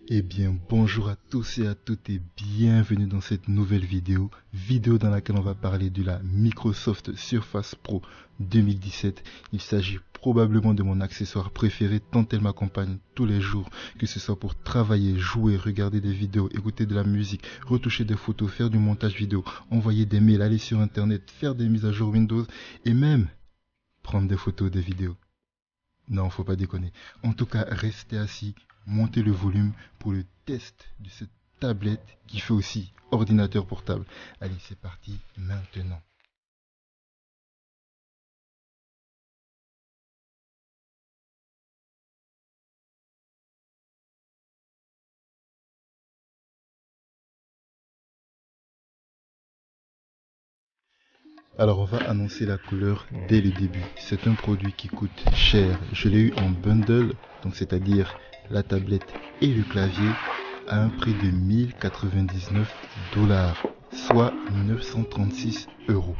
Eh bien, bonjour à tous et à toutes et bienvenue dans cette nouvelle vidéo dans laquelle on va parler de la Microsoft Surface Pro 2017. Il s'agit probablement de mon accessoire préféré tant elle m'accompagne tous les jours, que ce soit pour travailler, jouer, regarder des vidéos, écouter de la musique, retoucher des photos, faire du montage vidéo, envoyer des mails, aller sur internet, faire des mises à jour Windows et même prendre des photos, des vidéos. Non, faut pas déconner. En tout cas, restez assis, montez le volume pour le test de cette tablette qui fait aussi ordinateur portable. Allez, c'est parti maintenant. Alors, on va annoncer la couleur dès le début. C'est un produit qui coûte cher. Je l'ai eu en bundle, donc c'est-à-dire la tablette et le clavier, à un prix de 1099 $, soit 936 €.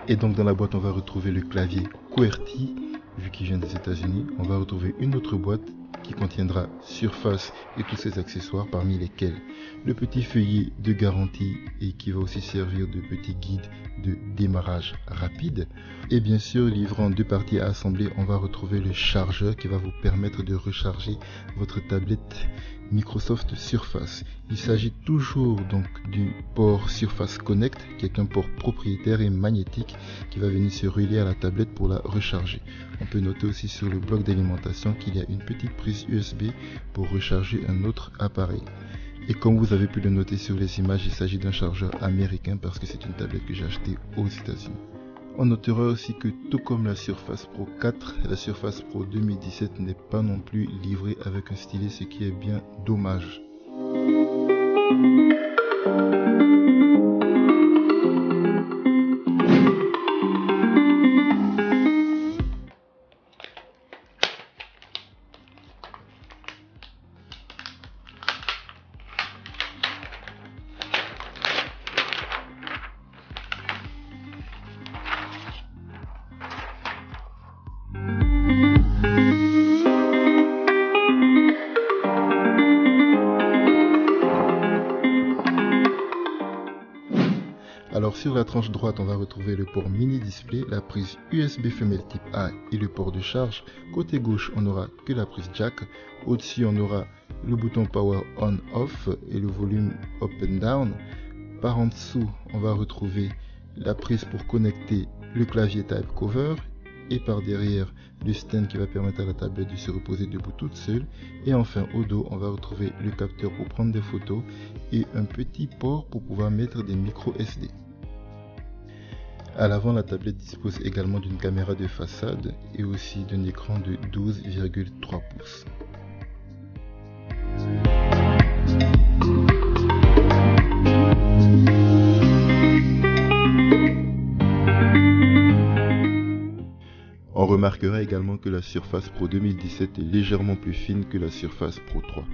Et donc dans la boîte, on va retrouver le clavier QWERTY, vu qu'il vient des États-Unis. On va retrouver une autre boîte qui contiendra Surface et tous ses accessoires, parmi lesquels le petit feuillet de garantie et qui va aussi servir de petit guide de démarrage rapide. Et bien sûr, livré en deux parties à assembler, on va retrouver le chargeur qui va vous permettre de recharger votre tablette Microsoft Surface. Il s'agit toujours donc du port Surface Connect, qui est un port propriétaire et magnétique qui va venir se relier à la tablette pour la recharger. On peut noter aussi sur le bloc d'alimentation qu'il y a une petite prise USB pour recharger un autre appareil. Et comme vous avez pu le noter sur les images, il s'agit d'un chargeur américain parce que c'est une tablette que j'ai achetée aux États-Unis. On notera aussi que tout comme la Surface Pro 4, la Surface Pro 2017 n'est pas non plus livrée avec un stylet, ce qui est bien dommage. Alors sur la tranche droite, on va retrouver le port mini display, la prise USB femelle type A et le port de charge. Côté gauche, on n'aura que la prise jack. Au-dessus, on aura le bouton power on off et le volume up and down. Par en dessous, on va retrouver la prise pour connecter le clavier type cover. Et par derrière, le stand qui va permettre à la tablette de se reposer debout toute seule. Et enfin, au dos, on va retrouver le capteur pour prendre des photos et un petit port pour pouvoir mettre des micros SD. À l'avant, la tablette dispose également d'une caméra de façade et aussi d'un écran de 12,3 pouces. On remarquera également que la Surface Pro 2017 est légèrement plus fine que la Surface Pro 3.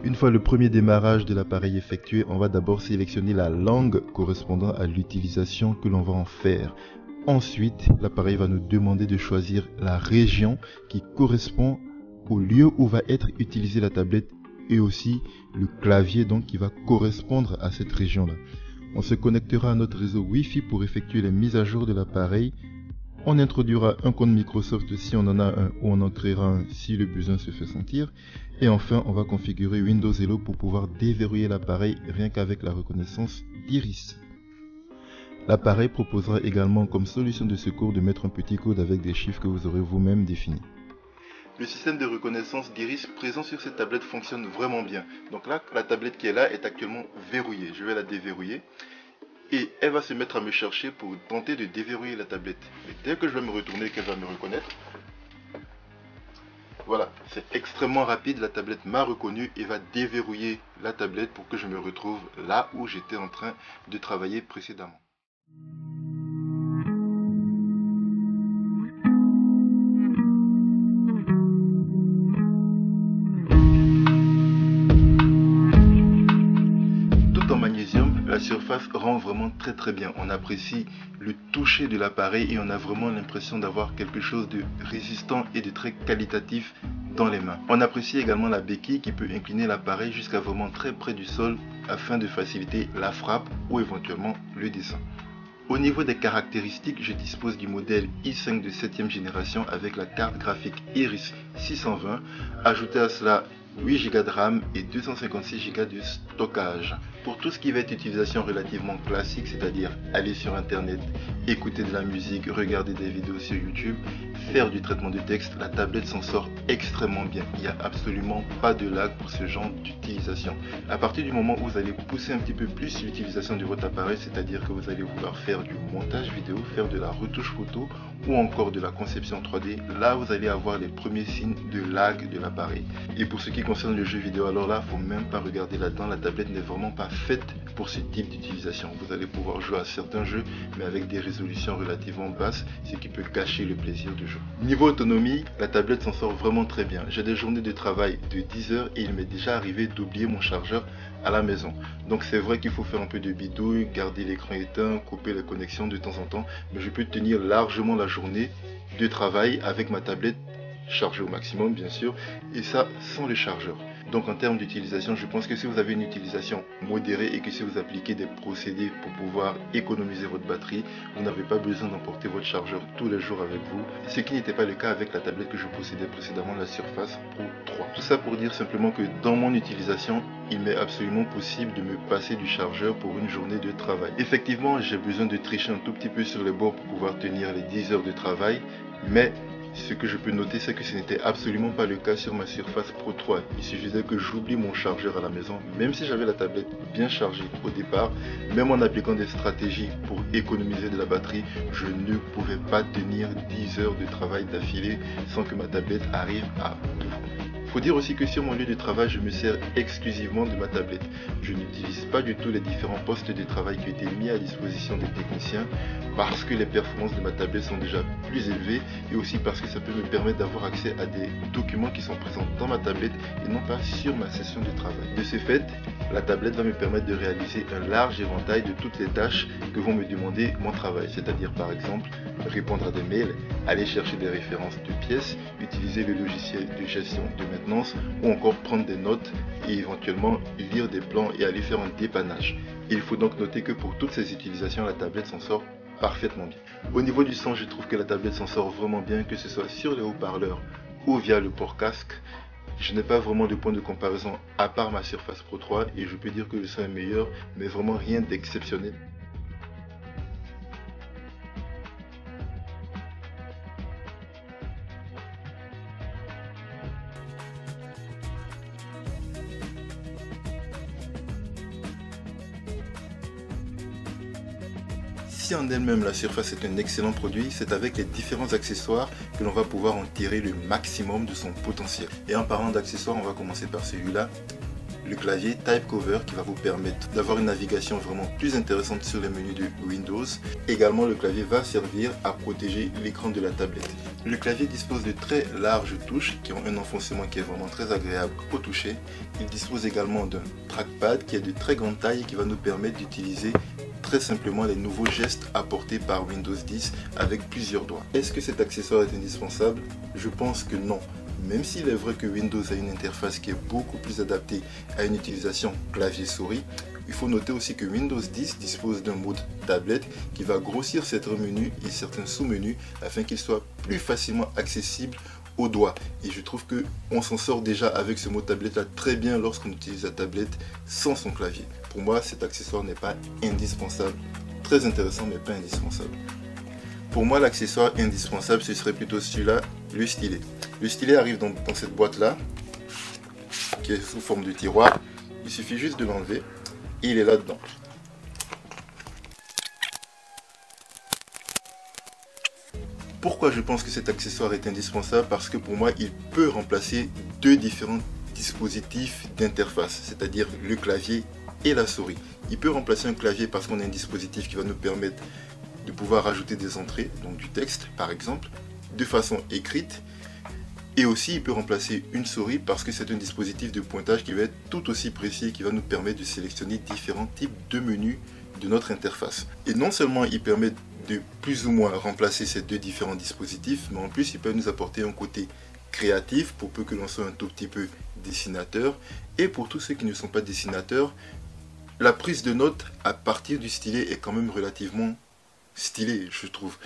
Une fois le premier démarrage de l'appareil effectué, on va d'abord sélectionner la langue correspondant à l'utilisation que l'on va en faire. Ensuite, l'appareil va nous demander de choisir la région qui correspond au lieu où va être utilisée la tablette et aussi le clavier donc qui va correspondre à cette région-là. On se connectera à notre réseau Wi-Fi pour effectuer les mises à jour de l'appareil. On introduira un compte Microsoft si on en a un ou on en créera un si le besoin se fait sentir. Et enfin, on va configurer Windows Hello pour pouvoir déverrouiller l'appareil rien qu'avec la reconnaissance d'iris. L'appareil proposera également comme solution de secours de mettre un petit code avec des chiffres que vous aurez vous-même définis. Le système de reconnaissance d'iris présent sur cette tablette fonctionne vraiment bien. Donc là, la tablette qui est là est actuellement verrouillée. Je vais la déverrouiller. Et elle va se mettre à me chercher pour tenter de déverrouiller la tablette. Et dès que je vais me retourner, qu'elle va me reconnaître, voilà, c'est extrêmement rapide, la tablette m'a reconnu et va déverrouiller la tablette pour que je me retrouve là où j'étais en train de travailler précédemment. surface rend vraiment très bien. On apprécie le toucher de l'appareil et on a vraiment l'impression d'avoir quelque chose de résistant et de très qualitatif dans les mains. On apprécie également la béquille qui peut incliner l'appareil jusqu'à vraiment très près du sol afin de faciliter la frappe ou éventuellement le dessin. Au niveau des caractéristiques, je dispose du modèle i5 de 7e génération avec la carte graphique Iris 620. Ajoutez à cela 8 Go de RAM et 256 Go de stockage. Pour tout ce qui va être utilisation relativement classique, c'est-à-dire aller sur internet, écouter de la musique, regarder des vidéos sur YouTube, faire du traitement de texte, la tablette s'en sort extrêmement bien. Il n'y a absolument pas de lag pour ce genre d'utilisation. À partir du moment où vous allez pousser un petit peu plus l'utilisation de votre appareil, c'est-à-dire que vous allez vouloir faire du montage vidéo, faire de la retouche photo ou encore de la conception 3D, là vous allez avoir les premiers signes de lag de l'appareil. Et pour ce qui concerne le jeu vidéo, alors là, faut même pas regarder là-dedans, la tablette n'est vraiment pas faite pour ce type d'utilisation. Vous allez pouvoir jouer à certains jeux, mais avec des résolutions relativement basses, ce qui peut gâcher le plaisir du jeu. Niveau autonomie, la tablette s'en sort vraiment très bien. J'ai des journées de travail de 10 heures et il m'est déjà arrivé d'oublier mon chargeur à la maison. Donc c'est vrai qu'il faut faire un peu de bidouille, garder l'écran éteint, couper les connexions de temps en temps, mais je peux tenir largement la journée de travail avec ma tablette chargée au maximum bien sûr, et ça sans le chargeur. Donc en termes d'utilisation, je pense que si vous avez une utilisation modérée et que si vous appliquez des procédés pour pouvoir économiser votre batterie, vous n'avez pas besoin d'emporter votre chargeur tous les jours avec vous, ce qui n'était pas le cas avec la tablette que je possédais précédemment, la Surface Pro 3. Tout ça pour dire simplement que dans mon utilisation, il m'est absolument possible de me passer du chargeur pour une journée de travail. Effectivement, j'ai besoin de tricher un tout petit peu sur les bords pour pouvoir tenir les 10 heures de travail, mais ce que je peux noter, c'est que ce n'était absolument pas le cas sur ma Surface Pro 3. Il suffisait que j'oublie mon chargeur à la maison, même si j'avais la tablette bien chargée au départ, même en appliquant des stratégies pour économiser de la batterie, je ne pouvais pas tenir 10 heures de travail d'affilée sans que ma tablette arrive à bout. Il faut dire aussi que sur mon lieu de travail, je me sers exclusivement de ma tablette. Je n'utilise pas du tout les différents postes de travail qui ont été mis à disposition des techniciens parce que les performances de ma tablette sont déjà plus élevées et aussi parce que ça peut me permettre d'avoir accès à des documents qui sont présents dans ma tablette et non pas sur ma session de travail. De ce fait, la tablette va me permettre de réaliser un large éventail de toutes les tâches que vont me demander mon travail, c'est-à-dire par exemple répondre à des mails, aller chercher des références de pièces, utiliser le logiciel de gestion de maintenance ou encore prendre des notes et éventuellement lire des plans et aller faire un dépannage. Il faut donc noter que pour toutes ces utilisations, la tablette s'en sort parfaitement bien. Au niveau du son, je trouve que la tablette s'en sort vraiment bien, que ce soit sur les haut-parleurs ou via le port casque. Je n'ai pas vraiment de point de comparaison à part ma Surface Pro 3 et je peux dire que le son est meilleur, mais vraiment rien d'exceptionnel. Si en elle-même la Surface est un excellent produit, c'est avec les différents accessoires que l'on va pouvoir en tirer le maximum de son potentiel. Et en parlant d'accessoires, on va commencer par celui-là, le clavier Type Cover qui va vous permettre d'avoir une navigation vraiment plus intéressante sur les menus de Windows. Également, le clavier va servir à protéger l'écran de la tablette. Le clavier dispose de très larges touches qui ont un enfoncement qui est vraiment très agréable au toucher. Il dispose également d'un trackpad qui est de très grande taille et qui va nous permettre d'utiliser très simplement les nouveaux gestes apportés par Windows 10 avec plusieurs doigts. Est-ce que cet accessoire est indispensable? Je pense que non. Même s'il est vrai que Windows a une interface qui est beaucoup plus adaptée à une utilisation clavier-souris, il faut noter aussi que Windows 10 dispose d'un mode tablette qui va grossir certains menus et certains sous-menus afin qu'ils soient plus facilement accessibles aux doigts. Et je trouve que on s'en sort déjà avec ce mode tablette là très bien lorsqu'on utilise la tablette sans son clavier. Pour moi, cet accessoire n'est pas indispensable. Très intéressant mais pas indispensable. Pour moi, l'accessoire indispensable, ce serait plutôt celui-là, le stylet. Le stylet arrive dans cette boîte-là, qui est sous forme de tiroir. Il suffit juste de l'enlever et il est là-dedans. Pourquoi je pense que cet accessoire est indispensable? Parce que pour moi, il peut remplacer deux différents dispositifs d'interface, c'est-à-dire le clavier et la souris. Il peut remplacer un clavier parce qu'on a un dispositif qui va nous permettre de pouvoir ajouter des entrées, donc du texte par exemple, de façon écrite. Et aussi, il peut remplacer une souris parce que c'est un dispositif de pointage qui va être tout aussi précis et qui va nous permettre de sélectionner différents types de menus de notre interface. Et non seulement il permet de plus ou moins remplacer ces deux différents dispositifs, mais en plus il peut nous apporter un côté créatif pour peu que l'on soit un tout petit peu dessinateur. Et pour tous ceux qui ne sont pas dessinateurs, la prise de notes à partir du stylet est quand même relativement stylée, je trouve.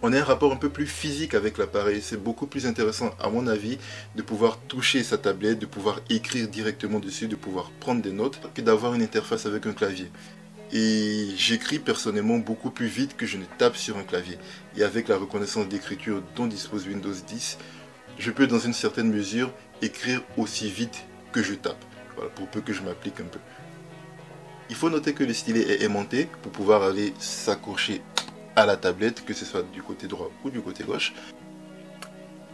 On a un rapport un peu plus physique avec l'appareil. C'est beaucoup plus intéressant, à mon avis, de pouvoir toucher sa tablette, de pouvoir écrire directement dessus, de pouvoir prendre des notes, que d'avoir une interface avec un clavier. Et j'écris personnellement beaucoup plus vite que je ne tape sur un clavier. Et avec la reconnaissance d'écriture dont dispose Windows 10, je peux dans une certaine mesure écrire aussi vite que je tape. Voilà, pour peu que je m'applique un peu. Il faut noter que le stylet est aimanté pour pouvoir aller s'accrocher à la tablette, que ce soit du côté droit ou du côté gauche.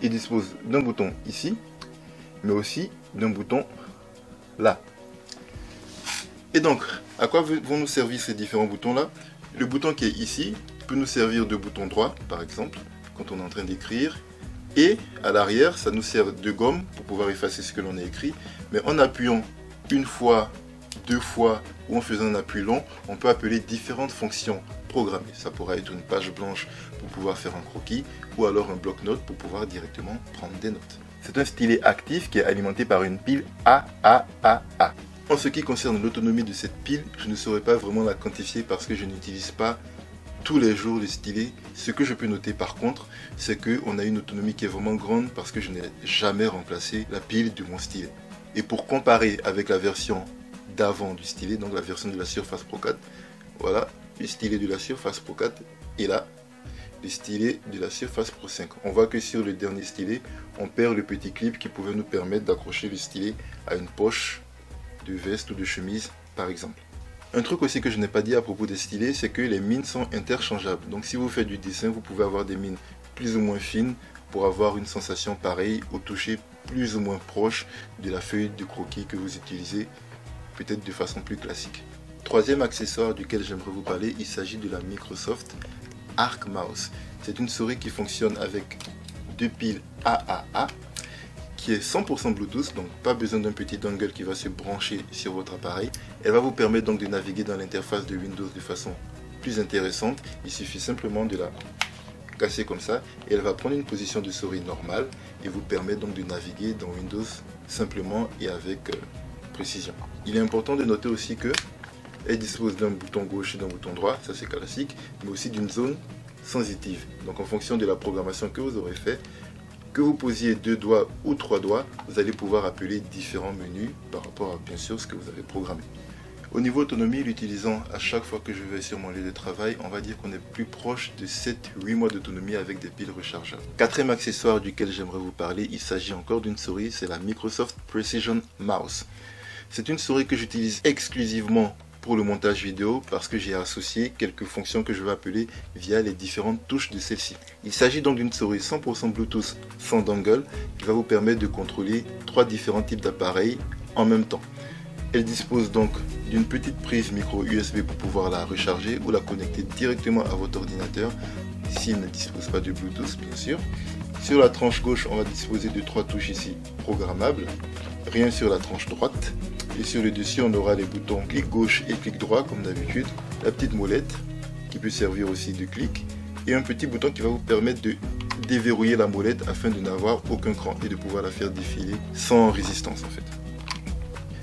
Il dispose d'un bouton ici, mais aussi d'un bouton là. Et donc, à quoi vont nous servir ces différents boutons là? Le bouton qui est ici peut nous servir de bouton droit, par exemple, quand on est en train d'écrire. Et à l'arrière, ça nous sert de gomme pour pouvoir effacer ce que l'on a écrit. Mais en appuyant une fois, deux fois ou en faisant un appui long, on peut appeler différentes fonctions programmées. Ça pourra être une page blanche pour pouvoir faire un croquis ou alors un bloc-notes pour pouvoir directement prendre des notes. C'est un stylet actif qui est alimenté par une pile AAAA. En ce qui concerne l'autonomie de cette pile, je ne saurais pas vraiment la quantifier parce que je n'utilise pas tous les jours le stylet. Ce que je peux noter par contre, c'est qu'on a une autonomie qui est vraiment grande parce que je n'ai jamais remplacé la pile de mon stylet. Et pour comparer avec la version d'avant du stylet, donc la version de la Surface Pro 4, voilà le stylet de la Surface Pro 4 et là le stylet de la Surface Pro 5. On voit que sur le dernier stylet, on perd le petit clip qui pouvait nous permettre d'accrocher le stylet à une poche de veste ou de chemise par exemple. Un truc aussi que je n'ai pas dit à propos des stylets, c'est que les mines sont interchangeables. Donc si vous faites du dessin, vous pouvez avoir des mines plus ou moins fines pour avoir une sensation pareille au toucher plus ou moins proche de la feuille de croquis que vous utilisez, peut-être de façon plus classique. Troisième accessoire duquel j'aimerais vous parler, il s'agit de la Microsoft Arc Mouse. C'est une souris qui fonctionne avec deux piles AAA, qui est 100% Bluetooth, donc pas besoin d'un petit dongle qui va se brancher sur votre appareil. Elle va vous permettre donc de naviguer dans l'interface de Windows de façon plus intéressante. Il suffit simplement de la casser comme ça et elle va prendre une position de souris normale et vous permettre donc de naviguer dans Windows simplement et avec précision. Il est important de noter aussi que elle dispose d'un bouton gauche et d'un bouton droit, ça c'est classique, mais aussi d'une zone sensitive. Donc en fonction de la programmation que vous aurez fait, que vous posiez 2 doigts ou 3 doigts, vous allez pouvoir appeler différents menus par rapport à bien sûr ce que vous avez programmé. Au niveau autonomie, l'utilisant à chaque fois que je vais sur mon lieu de travail, on va dire qu'on est plus proche de 7-8 mois d'autonomie avec des piles rechargeables. Quatrième accessoire duquel j'aimerais vous parler, il s'agit encore d'une souris, c'est la Microsoft Precision Mouse. C'est une souris que j'utilise exclusivement pour le montage vidéo parce que j'ai associé quelques fonctions que je vais appeler via les différentes touches de celle-ci. Il s'agit donc d'une souris 100% Bluetooth sans dongle qui va vous permettre de contrôler 3 différents types d'appareils en même temps. Elle dispose donc d'une petite prise micro USB pour pouvoir la recharger ou la connecter directement à votre ordinateur s'il ne dispose pas de Bluetooth bien sûr. Sur la tranche gauche, on va disposer de 3 touches ici programmables, rien sur la tranche droite. Et sur le dessus, on aura les boutons clic gauche et clic droit comme d'habitude, la petite molette qui peut servir aussi de clic et un petit bouton qui va vous permettre de déverrouiller la molette afin de n'avoir aucun cran et de pouvoir la faire défiler sans résistance en fait.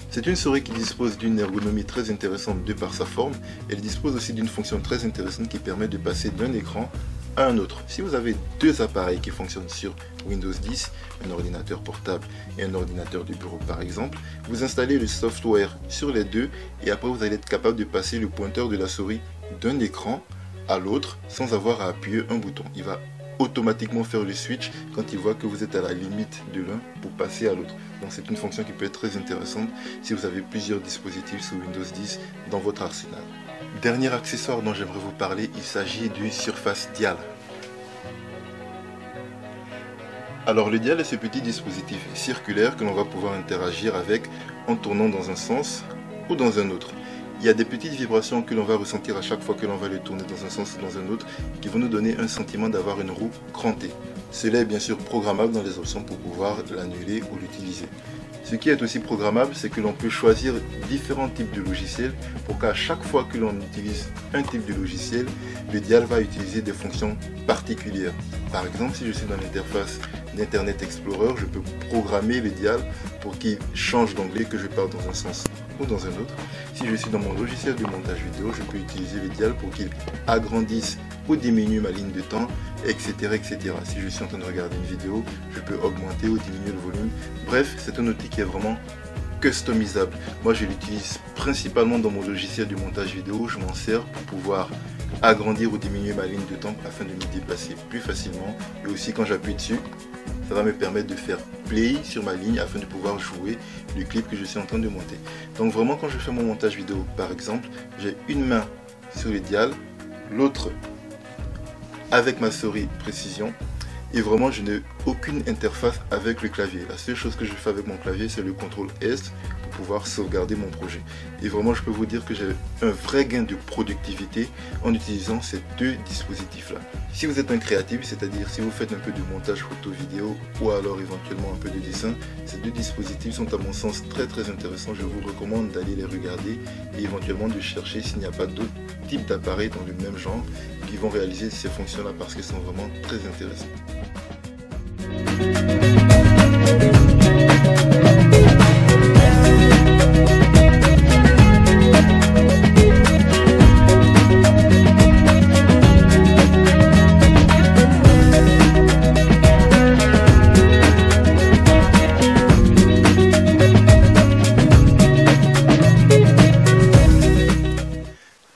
C'est une souris qui dispose d'une ergonomie très intéressante de par sa forme. Elle dispose aussi d'une fonction très intéressante qui permet de passer d'un écran à un autre. Si vous avez 2 appareils qui fonctionnent sur Windows 10, un ordinateur portable et un ordinateur de bureau par exemple, vous installez le software sur les 2 et après vous allez être capable de passer le pointeur de la souris d'un écran à l'autre sans avoir à appuyer un bouton. Il va automatiquement faire le switch quand il voit que vous êtes à la limite de l'un pour passer à l'autre. Donc c'est une fonction qui peut être très intéressante si vous avez plusieurs dispositifs sous Windows 10 dans votre arsenal. Dernier accessoire dont j'aimerais vous parler, il s'agit du Surface Dial. Alors le dial est ce petit dispositif circulaire que l'on va pouvoir interagir avec en tournant dans un sens ou dans un autre. il y a des petites vibrations que l'on va ressentir à chaque fois que l'on va le tourner dans un sens ou dans un autre, qui vont nous donner un sentiment d'avoir une roue crantée. Cela est bien sûr programmable dans les options pour pouvoir l'annuler ou l'utiliser. Ce qui est aussi programmable, c'est que l'on peut choisir différents types de logiciels pour qu'à chaque fois que l'on utilise un type de logiciel, le dial va utiliser des fonctions particulières. Par exemple, si je suis dans l'interface d'Internet Explorer, je peux programmer le dial pour qu'il change d'onglet, que je parte dans un sens ou dans un autre. Si je suis dans mon logiciel de montage vidéo, je peux utiliser le dial pour qu'il agrandisse ou diminue ma ligne de temps, etc., etc. Si je suis en train de regarder une vidéo, je peux augmenter ou diminuer le volume. Bref, c'est un outil qui est vraiment customisable. Moi, je l'utilise principalement dans mon logiciel de montage vidéo. Je m'en sers pour pouvoir agrandir ou diminuer ma ligne de temps afin de me déplacer plus facilement. Et aussi, quand j'appuie dessus, ça va me permettre de faire play sur ma ligne afin de pouvoir jouer le clip que je suis en train de monter. Donc vraiment, quand je fais mon montage vidéo, par exemple, j'ai une main sur le dial, l'autre avec ma souris précision, et vraiment je n'ai aucune interface avec le clavier. La seule chose que je fais avec mon clavier, c'est le CTRL S pour pouvoir sauvegarder mon projet. Et vraiment, je peux vous dire que j'ai un vrai gain de productivité en utilisant ces deux dispositifs là. Si vous êtes un créatif, c'est-à-dire si vous faites un peu de montage photo vidéo ou alors éventuellement un peu de dessin, ces deux dispositifs sont à mon sens très intéressants. Je vous recommande d'aller les regarder et éventuellement de chercher s'il n'y a pas d'autres types d'appareils dans le même genre qui vont réaliser ces fonctions là, parce qu'elles sont vraiment très intéressantes.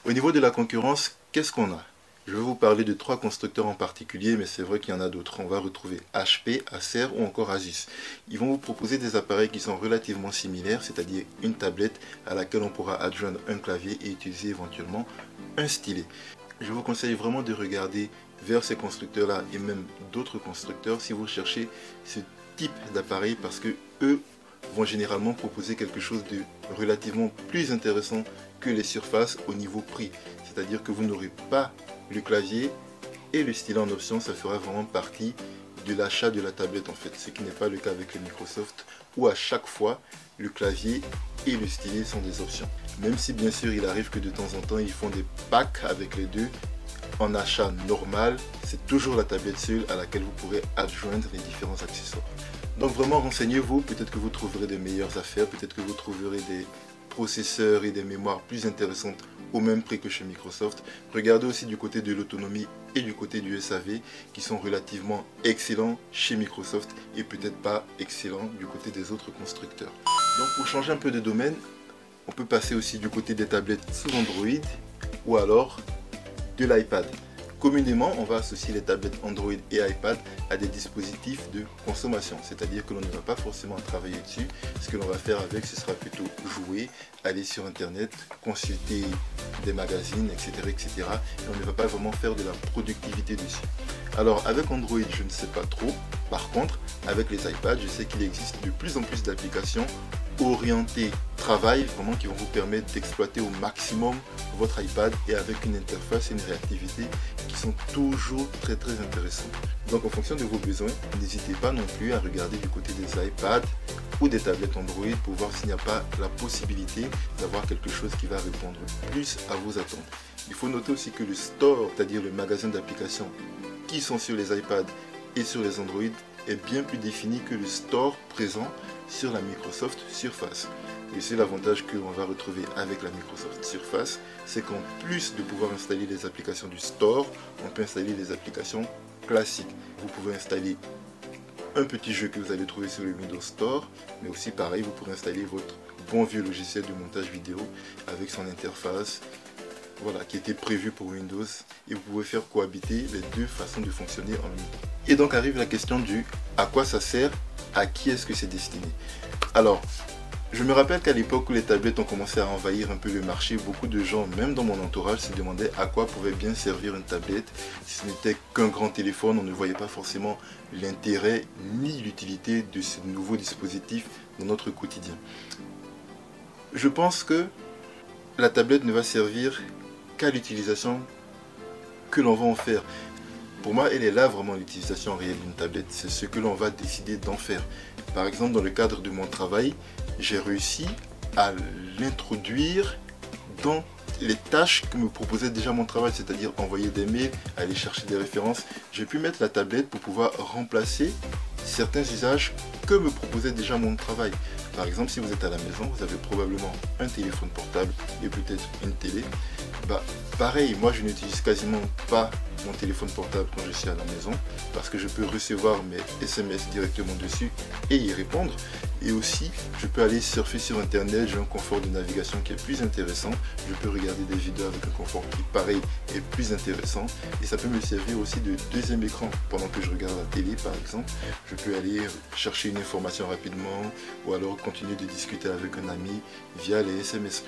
Au niveau de la concurrence, qu'est-ce qu'on a? Je vais vous parler de 3 constructeurs en particulier, mais c'est vrai qu'il y en a d'autres. On va retrouver HP, Acer ou encore Asus. Ils vont vous proposer des appareils qui sont relativement similaires, c'est-à-dire une tablette à laquelle on pourra adjoindre un clavier et utiliser éventuellement un stylet. Je vous conseille vraiment de regarder vers ces constructeurs-là et même d'autres constructeurs si vous cherchez ce type d'appareil, parce que eux vont généralement proposer quelque chose de relativement plus intéressant que les surfaces au niveau prix. C'est-à-dire que vous n'aurez pas le clavier et le stylet en option, ça fera vraiment partie de l'achat de la tablette en fait, ce qui n'est pas le cas avec le Microsoft où à chaque fois le clavier et le stylet sont des options. Même si bien sûr il arrive que de temps en temps ils font des packs avec les deux. En achat normal, c'est toujours la tablette seule à laquelle vous pourrez adjoindre les différents accessoires. Donc vraiment renseignez-vous, peut-être que vous trouverez des meilleures affaires, peut-être que vous trouverez des processeurs et des mémoires plus intéressantes au même prix que chez Microsoft. Regardez aussi du côté de l'autonomie et du côté du SAV qui sont relativement excellents chez Microsoft et peut-être pas excellents du côté des autres constructeurs. Donc pour changer un peu de domaine, on peut passer aussi du côté des tablettes sous Android ou alors de l'iPad. Communément, on va associer les tablettes Android et iPad à des dispositifs de consommation, c'est-à-dire que l'on ne va pas forcément travailler dessus. Ce que l'on va faire avec, ce sera plutôt jouer, aller sur Internet, consulter des magazines, etc., etc. Et on ne va pas vraiment faire de la productivité dessus. Alors, avec Android, je ne sais pas trop. Par contre, avec les iPads, je sais qu'il existe de plus en plus d'applications orientées travail, vraiment qui vont vous permettre d'exploiter au maximum votre iPad et avec une interface et une réactivité qui sont toujours très intéressantes. Donc en fonction de vos besoins, n'hésitez pas non plus à regarder du côté des iPads ou des tablettes Android pour voir s'il n'y a pas la possibilité d'avoir quelque chose qui va répondre plus à vos attentes. Il faut noter aussi que le store, c'est-à-dire le magasin d'applications qui sont sur les iPads et sur les Android est bien plus défini que le store présent sur la Microsoft Surface. Et c'est l'avantage qu'on va retrouver avec la Microsoft Surface, c'est qu'en plus de pouvoir installer les applications du store, on peut installer les applications classiques. Vous pouvez installer un petit jeu que vous allez trouver sur le Windows Store, mais aussi pareil, vous pourrez installer votre bon vieux logiciel de montage vidéo avec son interface, voilà, qui était prévu pour Windows, et vous pouvez faire cohabiter les deux façons de fonctionner en ligne. Et donc arrive la question du à quoi ça sert, à qui est-ce que c'est destiné. Alors, je me rappelle qu'à l'époque où les tablettes ont commencé à envahir un peu le marché, beaucoup de gens, même dans mon entourage, se demandaient à quoi pouvait bien servir une tablette. Si ce n'était qu'un grand téléphone, on ne voyait pas forcément l'intérêt ni l'utilité de ce nouveau dispositif dans notre quotidien. Je pense que la tablette ne va servir qu'à l'utilisation que l'on va en faire. Pour moi, elle est là vraiment l'utilisation réelle d'une tablette. C'est ce que l'on va décider d'en faire. Par exemple, dans le cadre de mon travail, j'ai réussi à l'introduire dans les tâches que me proposait déjà mon travail, c'est-à-dire envoyer des mails, aller chercher des références. J'ai pu mettre la tablette pour pouvoir remplacer certains usages que me proposait déjà mon travail. Par exemple, si vous êtes à la maison, vous avez probablement un téléphone portable et peut-être une télé. Pareil, moi je n'utilise quasiment pas mon téléphone portable quand je suis à la maison parce que je peux recevoir mes SMS directement dessus et y répondre. Et aussi, je peux aller surfer sur internet, j'ai un confort de navigation qui est plus intéressant. Je peux regarder des vidéos avec un confort qui, pareil, est plus intéressant. Et ça peut me servir aussi de deuxième écran. Pendant que je regarde la télé, par exemple, je peux aller chercher une information rapidement ou alors continuer de discuter avec un ami via les SMS.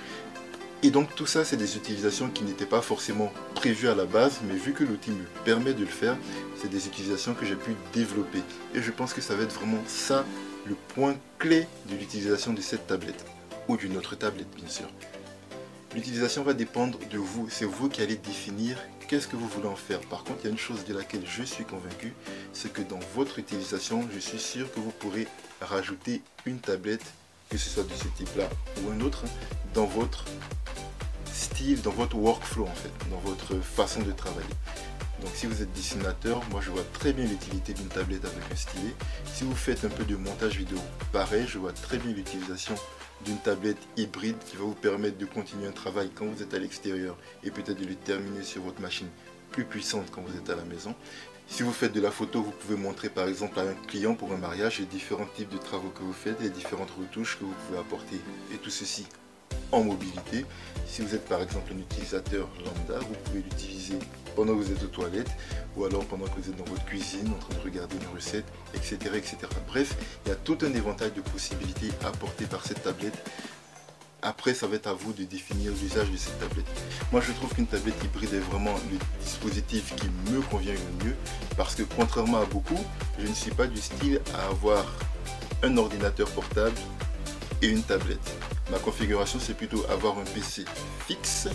Et donc tout ça, c'est des utilisations qui n'étaient pas forcément prévues à la base, mais vu que l'outil me permet de le faire, c'est des utilisations que j'ai pu développer. Et je pense que ça va être vraiment ça, le point clé de l'utilisation de cette tablette, ou d'une autre tablette bien sûr. L'utilisation va dépendre de vous, c'est vous qui allez définir qu'est-ce que vous voulez en faire. Par contre, il y a une chose de laquelle je suis convaincu, c'est que dans votre utilisation, je suis sûr que vous pourrez rajouter une tablette, que ce soit de ce type-là ou un autre, dans votre style, dans votre workflow en fait, dans votre façon de travailler. Donc si vous êtes dessinateur, moi je vois très bien l'utilité d'une tablette avec un stylet. Si vous faites un peu de montage vidéo, pareil, je vois très bien l'utilisation d'une tablette hybride qui va vous permettre de continuer un travail quand vous êtes à l'extérieur et peut-être de le terminer sur votre machine plus puissante quand vous êtes à la maison. Si vous faites de la photo, vous pouvez montrer par exemple à un client pour un mariage les différents types de travaux que vous faites, les différentes retouches que vous pouvez apporter et tout ceci en mobilité. Si vous êtes par exemple un utilisateur lambda, vous pouvez l'utiliser pendant que vous êtes aux toilettes ou alors pendant que vous êtes dans votre cuisine en train de regarder une recette, etc., etc. Bref, il y a tout un éventail de possibilités apportées par cette tablette. Après, ça va être à vous de définir l'usage de cette tablette. Moi, je trouve qu'une tablette hybride est vraiment le dispositif qui me convient le mieux parce que contrairement à beaucoup, je ne suis pas du style à avoir un ordinateur portable et une tablette. Ma configuration, c'est plutôt avoir un PC fixe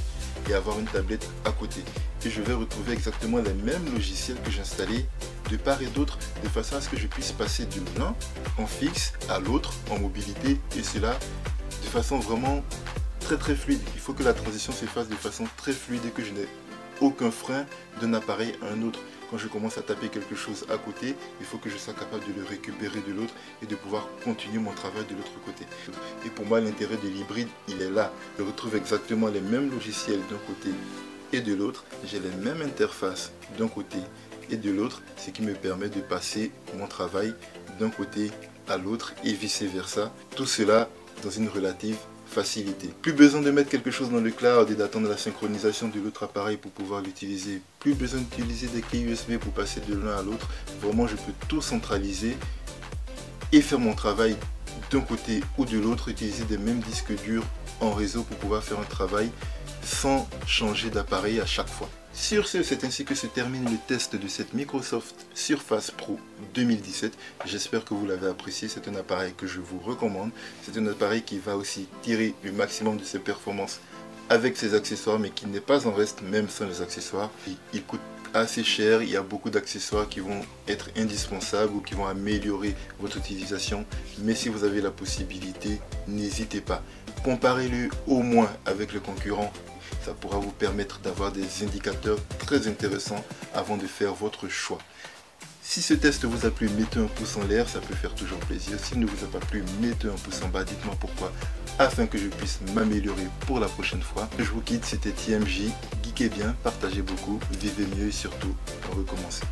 et avoir une tablette à côté. Et je vais retrouver exactement les mêmes logiciels que j'ai installés de part et d'autre, de façon à ce que je puisse passer de l'un en fixe à l'autre en mobilité, et cela de façon vraiment très fluide. Il faut que la transition se fasse de façon très fluide et que je n'ai aucun frein d'un appareil à un autre. Quand je commence à taper quelque chose à côté, il faut que je sois capable de le récupérer de l'autre et de pouvoir continuer mon travail de l'autre côté. Et pour moi, l'intérêt de l'hybride, il est là. Je retrouve exactement les mêmes logiciels d'un côté et de l'autre. J'ai les mêmes interfaces d'un côté et de l'autre, ce qui me permet de passer mon travail d'un côté à l'autre et vice versa. Tout cela dans une relative facilité. Plus besoin de mettre quelque chose dans le cloud et d'attendre la synchronisation de l'autre appareil pour pouvoir l'utiliser. Plus besoin d'utiliser des clés USB pour passer de l'un à l'autre. Vraiment, je peux tout centraliser et faire mon travail d'un côté ou de l'autre, utiliser des mêmes disques durs en réseau pour pouvoir faire un travail sans changer d'appareil à chaque fois. Sur ce, c'est ainsi que se termine le test de cette Microsoft Surface Pro 2017. J'espère que vous l'avez apprécié. C'est un appareil que je vous recommande. C'est un appareil qui va aussi tirer le maximum de ses performances avec ses accessoires, mais qui n'est pas en reste même sans les accessoires. Il coûte assez cher, il y a beaucoup d'accessoires qui vont être indispensables ou qui vont améliorer votre utilisation. Mais si vous avez la possibilité, n'hésitez pas. Comparez-le au moins avec le concurrent. Ça pourra vous permettre d'avoir des indicateurs très intéressants avant de faire votre choix. Si ce test vous a plu, mettez un pouce en l'air, ça peut faire toujours plaisir. S'il ne vous a pas plu, mettez un pouce en bas, dites-moi pourquoi, afin que je puisse m'améliorer pour la prochaine fois. Je vous quitte, c'était TMJ, geekez bien, partagez beaucoup, vivez mieux et surtout, recommencez.